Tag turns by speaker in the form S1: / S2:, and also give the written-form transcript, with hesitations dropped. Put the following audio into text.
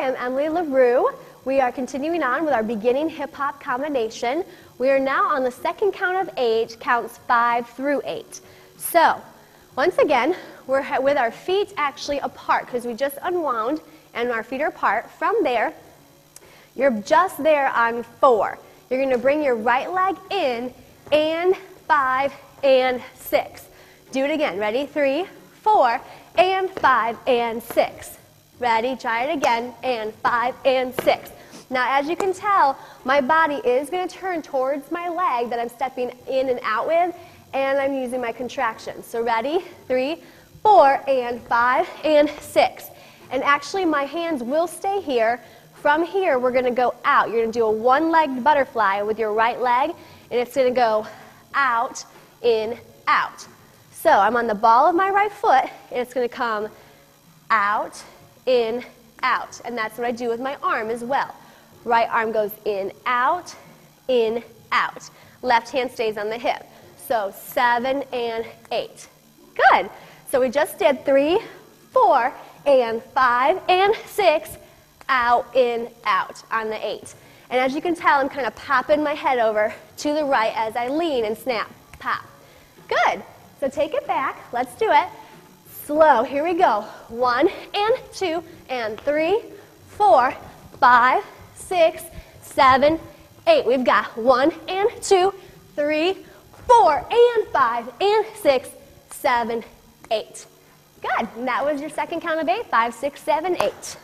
S1: Hi, I'm Emily LaRue. We are continuing on with our beginning hip-hop combination. We are now on the second count of 8, counts 5 through 8. So, once again, we're with our feet actually apart because we just unwound and our feet are apart. From there, you're just there on 4. You're going to bring your right leg in and 5 and 6. Do it again. Ready? 3, 4, and 5 and 6. Ready? Try it again, and 5 and 6. Now, as you can tell, my body is going to turn towards my leg that I'm stepping in and out with, and I'm using my contractions. So ready? 3, 4, and 5 and 6. And actually, my hands will stay here. From here, we're going to go out. You're going to do a one-legged butterfly with your right leg, and it's going to go out, in, out. So I'm on the ball of my right foot, and it's going to come out, in, out. And that's what I do with my arm as well. Right arm goes in, out, out. Left hand stays on the hip. So 7 and 8. Good. So we just did 3, 4, and 5, and 6, out, in, out on the 8. And as you can tell, I'm kind of popping my head over to the right as I lean and snap, pop. Good. So take it back. Let's do it. Slow. Here we go. 1 and 2 and 3, 4, 5, 6, 7, 8. We've got 1 and 2, 3, 4, and 5, and 6, 7, 8. Good. And that was your second count of 8. 5, 6, 7, 8.